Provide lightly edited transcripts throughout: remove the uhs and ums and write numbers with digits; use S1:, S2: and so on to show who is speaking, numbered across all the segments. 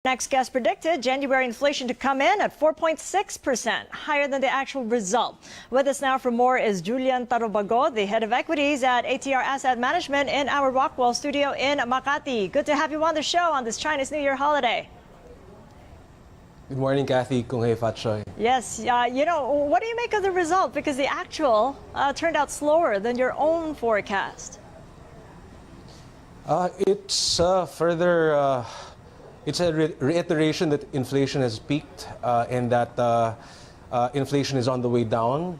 S1: Next guest predicted January inflation to come in at 4.6%, higher than the actual result. With us now for more is Julian Tarrobago, the head of equities at ATR Asset Management in our Rockwell studio in Makati. Good to have you on the show on this Chinese New Year holiday.
S2: Good morning, Kathy. Kung hei Fat Choy.
S1: Yes, what do you make of the result? Because the actual turned out slower than your own forecast.
S2: It's further... It's a reiteration that inflation has peaked and that inflation is on the way down.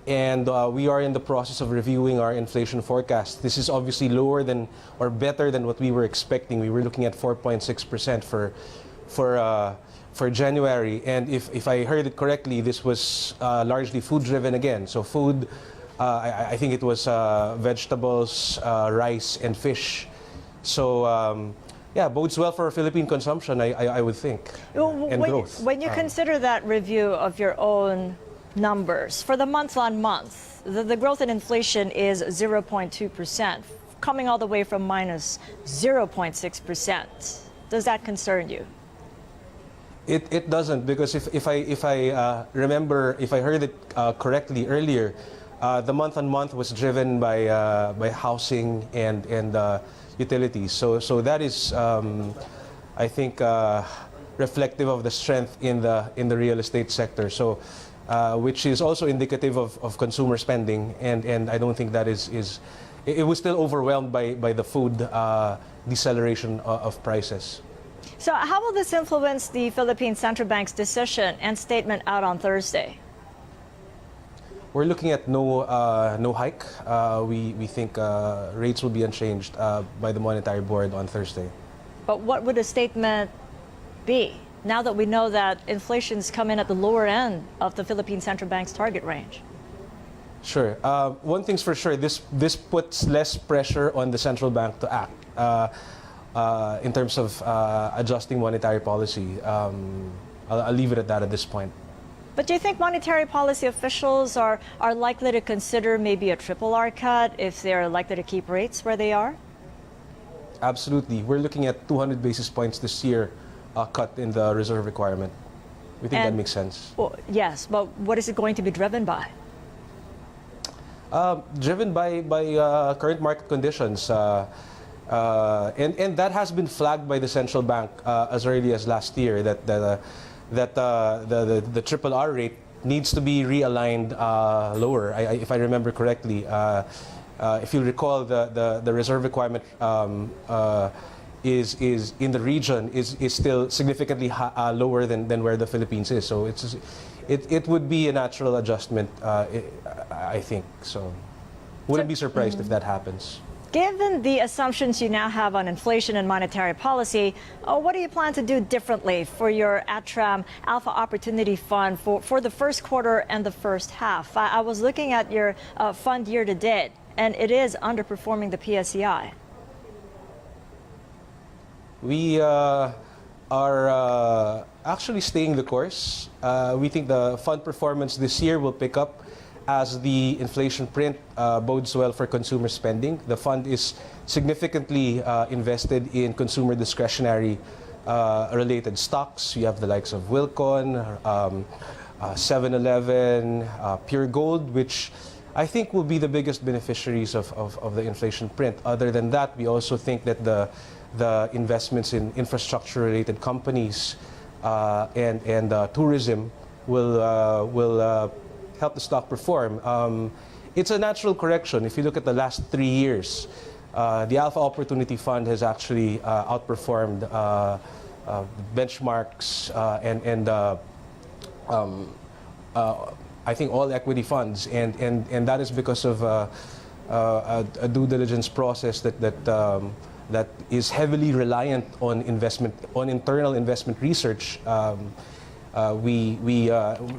S2: And we are in the process of reviewing our inflation forecast. This is obviously lower than or better than what we were expecting. We were looking at 4.6% for January. And if I heard it correctly, this was largely food-driven again. So food, I think it was vegetables, rice, and fish. So... yeah, bodes well for Philippine consumption, I would think, and growth.
S1: When you consider that review of your own numbers, for the month-on-month, the growth in inflation is 0.2%, coming all the way from minus 0.6%. Does that concern you?
S2: It doesn't, because if I remember, if I heard it correctly earlier, the month-on-month was driven by housing and utilities. So that is, I think, reflective of the strength in the real estate sector. So, which is also indicative of consumer spending, and I don't think that is it was still overwhelmed by the food deceleration of prices.
S1: So how will this influence the Philippine Central Bank's decision and statement out on Thursday?
S2: We're looking at no hike. We think rates will be unchanged by the Monetary Board on Thursday.
S1: But what would a statement be now that we know that inflation's come in at the lower end of the Philippine Central Bank's target range?
S2: Sure. One thing's for sure, this puts less pressure on the central bank to act in terms of adjusting monetary policy. I'll leave it at that at this point.
S1: But do you think monetary policy officials are likely to consider maybe a triple R cut if they're likely to keep rates where they are?
S2: Absolutely. We're looking at 200 basis points this year cut in the reserve requirement. We think that makes sense.
S1: Well, yes, but what is it going to be driven by?
S2: Driven by current market conditions. And that has been flagged by the central bank as early as last year, that the triple R rate needs to be realigned lower. If I remember correctly, if you recall, the reserve requirement is in the region is still significantly lower than where the Philippines is. So it would be a natural adjustment, I think. So wouldn't be surprised if that happens.
S1: Given the assumptions you now have on inflation and monetary policy, what do you plan to do differently for your ATRAM Alpha Opportunity Fund for the first quarter and the first half? I was looking at your fund year to date, and it is underperforming the PSEi.
S2: We are actually staying the course. We think the fund performance this year will pick up as the inflation print bodes well for consumer spending. The fund is significantly invested in consumer discretionary related stocks. You have the likes of Wilcon, 7-Eleven, Pure Gold, which I think will be the biggest beneficiaries of the inflation print. Other than that, we also think that the investments in infrastructure related companies and tourism will help the stock perform. It's a natural correction. If you look at the last 3 years, the Alpha Opportunity Fund has actually outperformed benchmarks and I think all equity funds, and that is because of a due diligence process that is heavily reliant on internal investment research.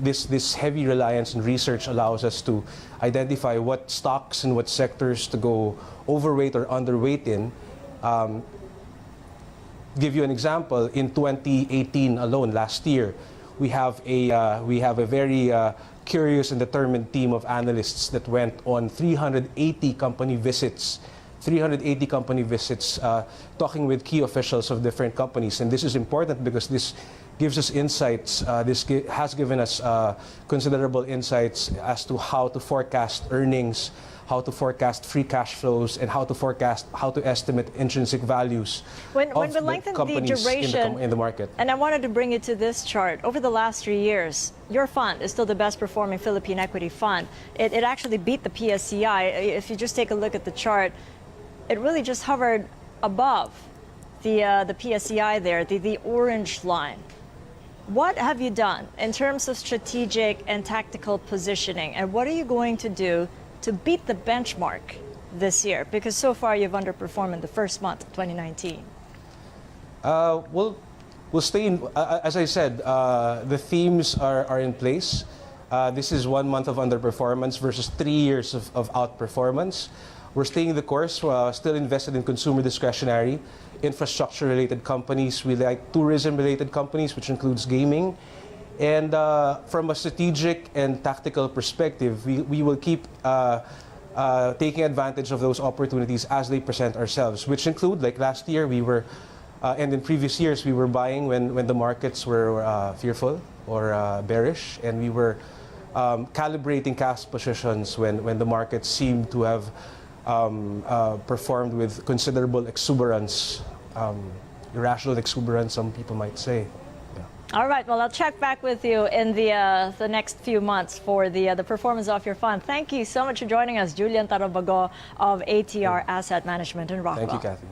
S2: This heavy reliance on research allows us to identify what stocks and what sectors to go overweight or underweight in. Give you an example, in 2018 alone, last year, we have a very curious and determined team of analysts that went on 380 company visits 380 company visits, talking with key officials of different companies. And this is important because this gives us insights. Has given us considerable insights as to how to forecast earnings, how to forecast free cash flows, and how to estimate intrinsic values
S1: when
S2: of
S1: we lengthen
S2: the companies
S1: the duration
S2: in the market.
S1: And I wanted to bring you to this chart. Over the last 3 years, your fund is still the best performing Philippine equity fund. It actually beat the PSEi. If you just take a look at the chart, it really just hovered above the PSEi there, the orange line. What have you done in terms of strategic and tactical positioning, and what are you going to do to beat the benchmark this year? Because so far you've underperformed in the first month of 2019.
S2: We'll stay in, as I said, the themes are in place. This is 1 month of underperformance versus 3 years of outperformance. We're staying the course, still invested in consumer discretionary, infrastructure-related companies. We like tourism-related companies, which includes gaming. And from a strategic and tactical perspective, we will keep taking advantage of those opportunities as they present ourselves, which include, like last year, we were, and in previous years, we were buying when the markets were fearful or bearish, and we were calibrating cash positions when the markets seemed to have performed with considerable exuberance, irrational exuberance, some people might say.
S1: All right, well, I'll check back with you in the next few months for the performance of your fund. Thank you so much for joining us, Julian Tarrobago of ATR Asset Management in Rockwell.
S2: Thank you, Kathy.